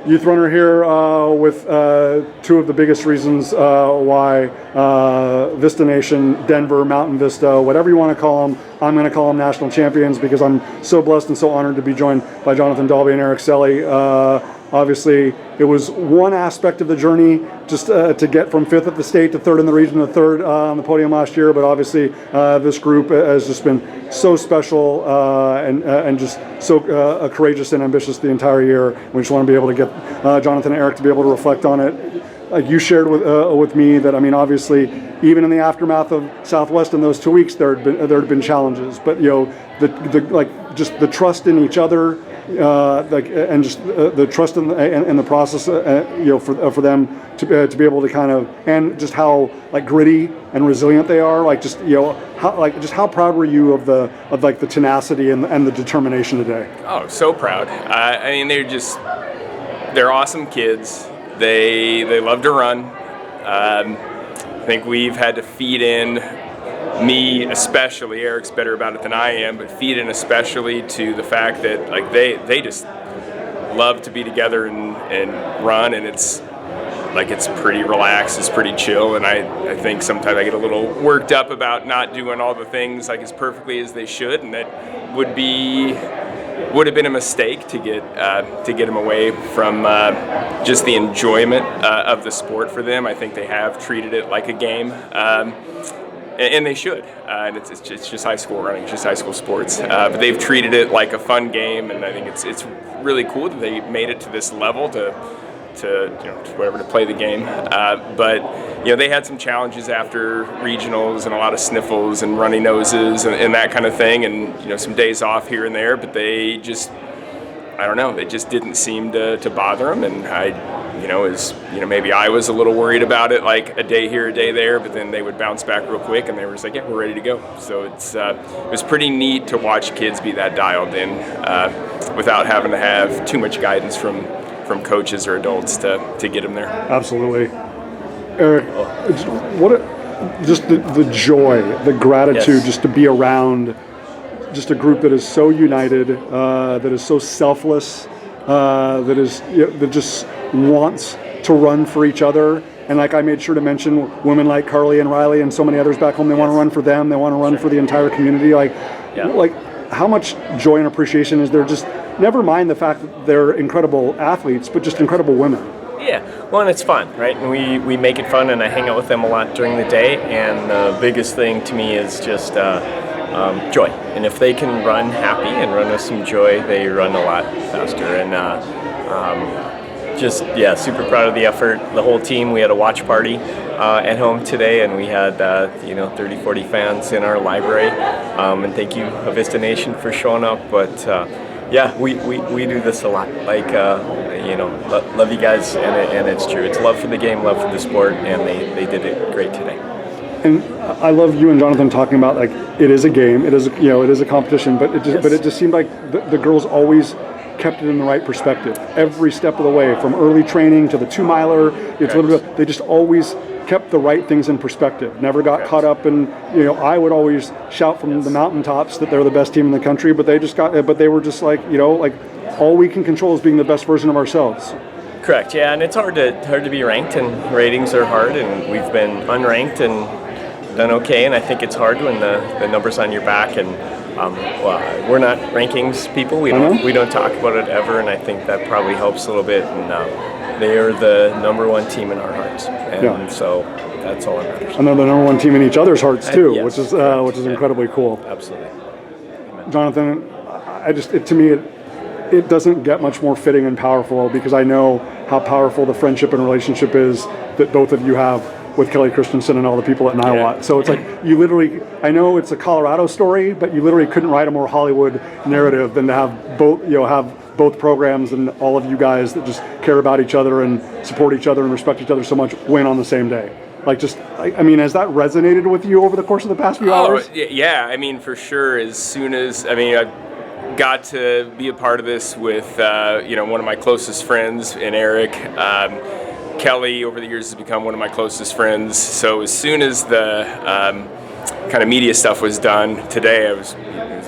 youth runner here with two of the biggest reasons why Vista Nation, Denver, Mountain Vista, whatever you want to call them, I'm going to call them national champions because I'm so blessed and so honored to be joined by Jonathan Dalby and Eric Selle. Obviously, it was one aspect of the journey just to get from fifth at the state to third in the region to third on the podium last year. But obviously, this group has just been so special and just so courageous and ambitious the entire year. We just want to be able to get Jonathan and Eric to be able to reflect on it. Like you shared with me that, I mean, obviously, even in the aftermath of Southwest in those 2 weeks, there had been challenges. But just the trust in each other. And just the trust in the process, for them to be able to kind of, and just how gritty and resilient they are. How proud were you of the tenacity and the determination today? Oh, so proud. I mean, they're awesome kids. They love to run. I think we've had to feed in. Me especially, Eric's better about it than I am, but feed in especially to the fact that they just love to be together and run, and it's pretty relaxed, it's pretty chill, and I think sometimes I get a little worked up about not doing all the things as perfectly as they should, and that would have been a mistake to get them away from just the enjoyment of the sport for them. I think they have treated it like a game. And they should, and it's just high school running, it's just high school sports. But they've treated it like a fun game, and I think it's really cool that they made it to this level to play the game. But they had some challenges after regionals and a lot of sniffles and runny noses and that kind of thing, and some days off here and there. But they just, I don't know, it just didn't seem to bother them, and maybe I was a little worried about it, a day here, a day there, but then they would bounce back real quick, and they were just yeah, we're ready to go. So it was pretty neat to watch kids be that dialed in without having to have too much guidance from coaches or adults to get them there. Absolutely. Eric, just the joy, the gratitude, Yes. just to be around just a group that is so united, that is so selfless, that just wants to run for each other. And I made sure to mention women like Carly and Riley and so many others back home. They want to run for them. They want to run for the entire community. How much joy and appreciation is there? Just never mind the fact that they're incredible athletes, but just incredible women. Yeah, well, and it's fun, right? And we make it fun, and I hang out with them a lot during the day. And the biggest thing to me is just joy. And if they can run happy and run with some joy, they run a lot faster. And super proud of the effort. The whole team, we had a watch party at home today, and we had 30, 40 fans in our library. And thank you, Vista Nation, for showing up. But we do this a lot. Love you guys, and it's true. It's love for the game, love for the sport, and they did it great today. And I love you and Jonathan talking about it is a game, it is a competition, but it just seemed like the girls always kept it in the right perspective every step of the way, from early training to the 2-miler. They just always kept the right things in perspective. Never got caught up in, I would always shout from the mountaintops that they're the best team in the country, but they were just all we can control is being the best version of ourselves. Correct. Yeah, and it's hard to be ranked, and ratings are hard, and we've been unranked and done okay, and I think it's hard when the number's on your back, and we're not rankings people. We don't talk about it ever, and I think that probably helps a little bit. And they are the number one team in our hearts, and so that's all that matters. And they're the number one team in each other's hearts too, yes, which is incredibly cool. Absolutely. Jonathan, it doesn't get much more fitting and powerful, because I know how powerful the friendship and relationship is that both of you have with Kelly Christensen and all the people at Niwot. So it's you literally, I know it's a Colorado story, but you literally couldn't write a more Hollywood narrative than to have both programs and all of you guys that just care about each other and support each other and respect each other so much win on the same day. Has that resonated with you over the course of the past few hours? Yeah, for sure. As soon as, I got to be a part of this with, one of my closest friends in Eric. Kelly, over the years, has become one of my closest friends. So as soon as the kind of media stuff was done today, it was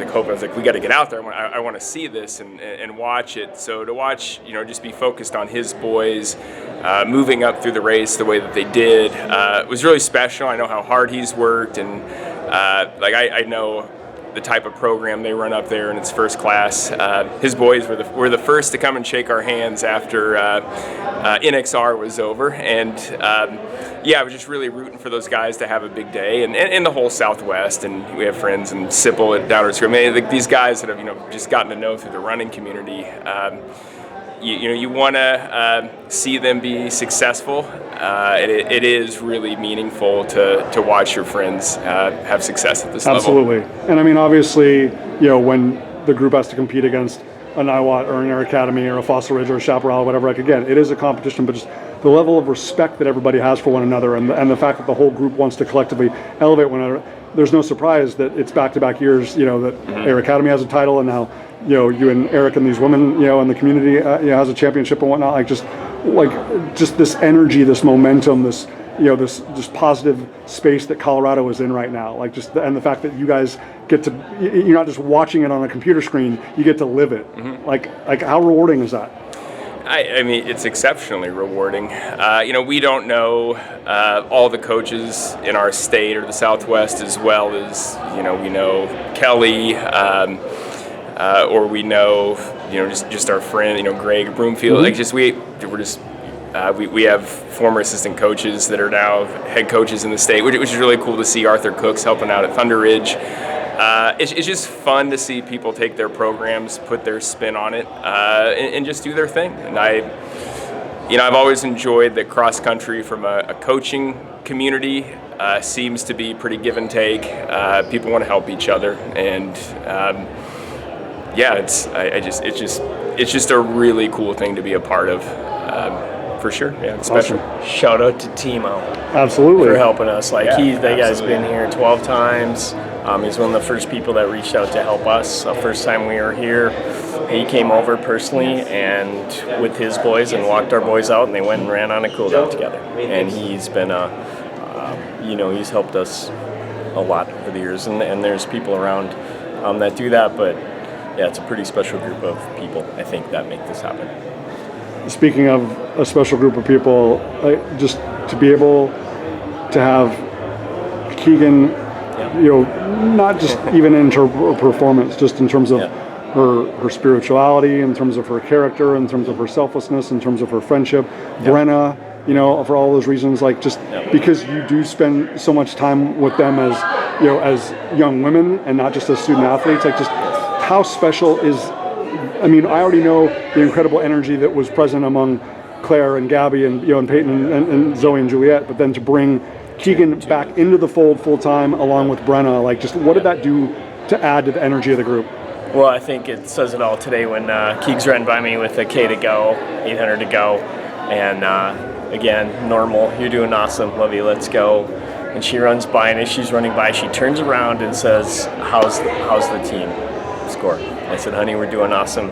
like hoping, I was like, we got to get out there. I want to see this and watch it. So to watch, just be focused on his boys moving up through the race the way that they did was really special. I know how hard he's worked, and I know the type of program they run up there, and it's first class. His boys were the first to come and shake our hands after NXR was over, and I was just really rooting for those guys to have a big day, and the whole Southwest. And we have friends in Sipple at Downers Grove. I mean, these guys that have just gotten to know through the running community. You want to see them be successful. It is really meaningful to watch your friends have success at this level. Absolutely. And I mean, obviously, when the group has to compete against a Niwot or an Air Academy or a Fossil Ridge or a Chaparral or whatever, again, it is a competition, but just the level of respect that everybody has for one another, and the fact that the whole group wants to collectively elevate one another. There's no surprise that it's back-to-back years, that Air Academy has a title, and now you and Eric and these women, and the community, has a championship and whatnot. Just this energy, this momentum, this this positive space that Colorado is in right now. And the fact that you guys get to, you're not just watching it on a computer screen, you get to live it. How rewarding is that? I mean, it's exceptionally rewarding. We don't know all the coaches in our state or the Southwest as well as, we know Kelly, or we know, just our friend, Greg Broomfield. We have former assistant coaches that are now head coaches in the state, which is really cool to see. Arthur Cooks helping out at Thunder Ridge. It's just fun to see people take their programs, put their spin on it, and just do their thing. And I've always enjoyed that cross country from a coaching community seems to be pretty give and take. People want to help each other, and it's just a really cool thing to be a part of. For sure, yeah, it's special. Awesome. Shout out to Timo. Absolutely. For helping us. That guy's been here 12 times. He's one of the first people that reached out to help us. The first time we were here, he came over personally and with his boys and walked our boys out, and they went and ran on a cool down together. And he's been, he's helped us a lot over the years. And there's people around that do that, but yeah, it's a pretty special group of people, I think, that make this happen. Speaking of a special group of people, just to be able to have Keegan, not just even in her performance, just in terms of her spirituality, in terms of her character, in terms of her selflessness, in terms of her friendship, Brenna, for all those reasons, because you do spend so much time with them as, as young women and not just as student athletes, just how special is. I mean, I already know the incredible energy that was present among Claire and Gabby and and Peyton and Zoe and Juliet, but then to bring Keegan back into the fold full time along with Brenna, what did that do to add to the energy of the group? Well, I think it says it all today when Keegs ran by me with a K to go, 800 to go, and again, normal, you're doing awesome, love you, let's go. And she runs by, and as she's running by, she turns around and says, how's the team score? I said, honey, we're doing awesome.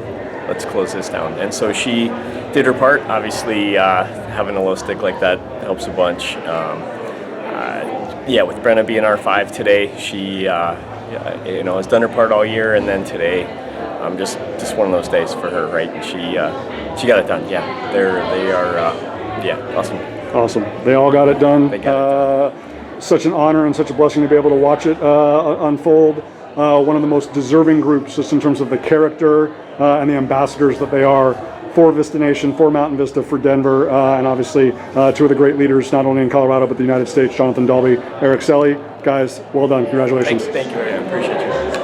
Let's close this down. And so she did her part. Obviously, having a low stick like that helps a bunch. With Brenna being R5 today, she has done her part all year, and then today, just one of those days for her, right? And she got it done. Yeah, they are awesome. Awesome. They all got it done. They got it done. Such an honor and such a blessing to be able to watch it unfold. One of the most deserving groups, just in terms of the character and the ambassadors that they are for Vista Nation, for Mountain Vista, for Denver, and obviously two of the great leaders, not only in Colorado, but the United States, Jonathan Dalby, Eric Selle. Guys, well done. Congratulations. Thank you, I appreciate you.